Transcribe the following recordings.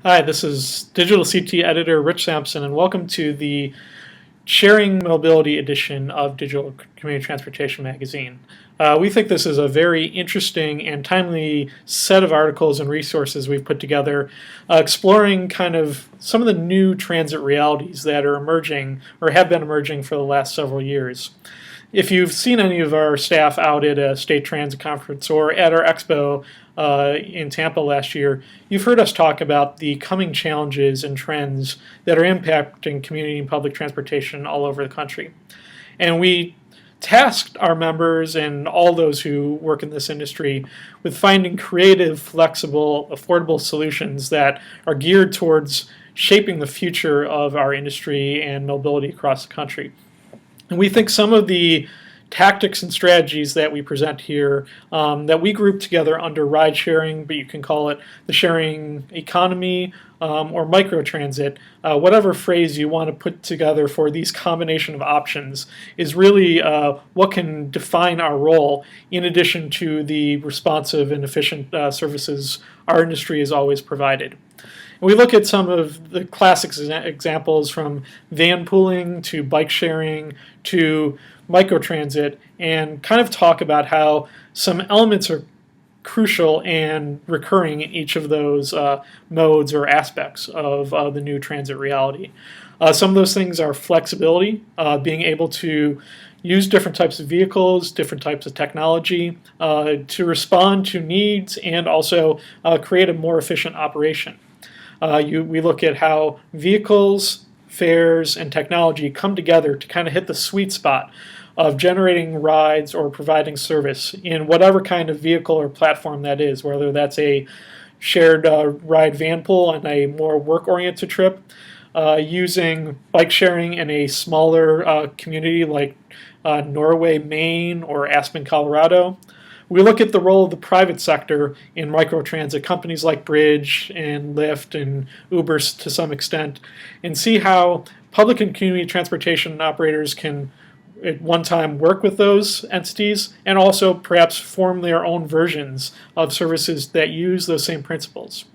Hi, this is DigitalCT Editor Rich Sampson, and welcome to the Sharing Mobility edition of Digital Community Transportation Magazine. We think this is a very interesting and timely set of articles and resources we've put together, exploring kind of some of the new transit realities that are emerging or have been emerging for the last several years. If you've seen any of our staff out at a state transit conference or at our expo in Tampa last year, you've heard us talk about the coming challenges and trends that are impacting community and public transportation all over the country. And we tasked our members and all those who work in this industry with finding creative, flexible, affordable solutions that are geared towards shaping the future of our industry and mobility across the country. And we think some of the tactics and strategies that we present here that we group together under ride sharing, but you can call it the sharing economy or microtransit, whatever phrase you want to put together for these combination of options is really what can define our role in addition to the responsive and efficient services our industry has always provided. We look at some of the classic examples from van pooling to bike sharing to microtransit and kind of talk about how some elements are crucial and recurring in each of those modes or aspects of the new transit reality. Some of those things are flexibility, being able to use different types of vehicles, different types of technology to respond to needs and also create a more efficient operation. We look at how vehicles, fares, and technology come together to kind of hit the sweet spot of generating rides or providing service in whatever kind of vehicle or platform that is, whether that's a shared ride van pool on a more work-oriented trip, using bike sharing in a smaller community like Norway, Maine, or Aspen, Colorado. We look at the role of the private sector in microtransit, companies like Bridge and Lyft and Uber to some extent, and see how public and community transportation operators can at one time work with those entities and also perhaps form their own versions of services that use those same principles.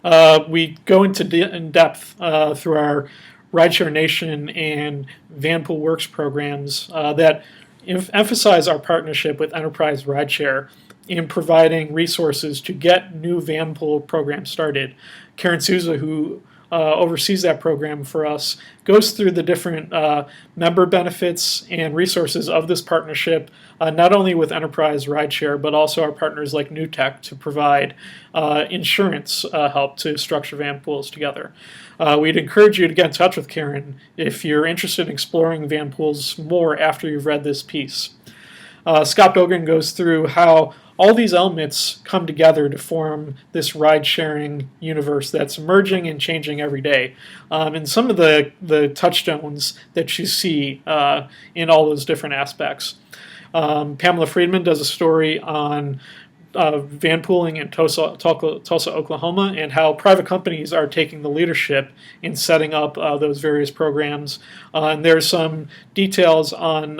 We go into in depth through our Rideshare Nation and Vanpool Works programs that emphasize our partnership with Enterprise Rideshare in providing resources to get new vanpool programs started. Karen Souza, who oversees that program for us, goes through the different member benefits and resources of this partnership, not only with Enterprise Rideshare, but also our partners like NewTek to provide insurance help to structure van pools together. We'd encourage you to get in touch with Karen if you're interested in exploring van pools more after you've read this piece. Scott Bilgren goes through how all these elements come together to form this ride-sharing universe that's emerging and changing every day. And some of the touchstones that you see in all those different aspects. Pamela Friedman does a story on van pooling in Tulsa, Oklahoma, and how private companies are taking the leadership in setting up those various programs. And there's some details on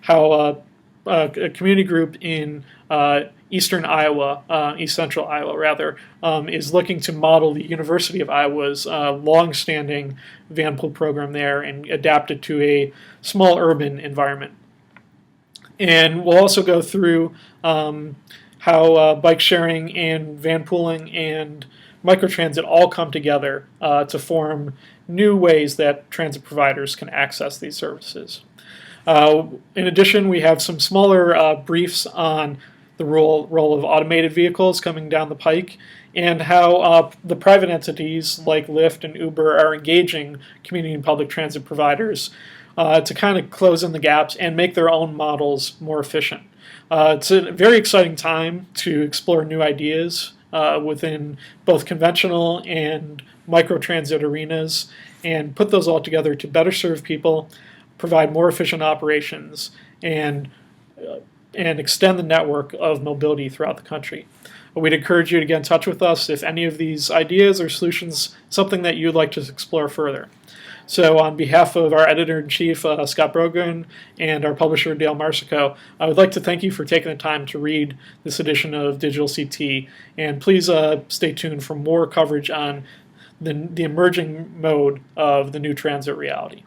how a community group in eastern Iowa, east central Iowa rather, is looking to model the University of Iowa's long-standing van pool program there and adapt it to a small urban environment. And we'll also go through how bike sharing and van pooling and microtransit all come together to form new ways that transit providers can access these services. In addition, we have some smaller briefs on the role of automated vehicles coming down the pike and how the private entities like Lyft and Uber are engaging community and public transit providers to kind of close in the gaps and make their own models more efficient. It's a very exciting time to explore new ideas within both conventional and microtransit arenas and put those all together to better serve people, provide more efficient operations, and extend the network of mobility throughout the country. We'd encourage you to get in touch with us if any of these ideas or solutions something that you'd like to explore further. So on behalf of our editor-in-chief, Scott Brogan, and our publisher, Dale Marsico, I would like to thank you for taking the time to read this edition of Digital CT, and please stay tuned for more coverage on the emerging mode of the new transit reality.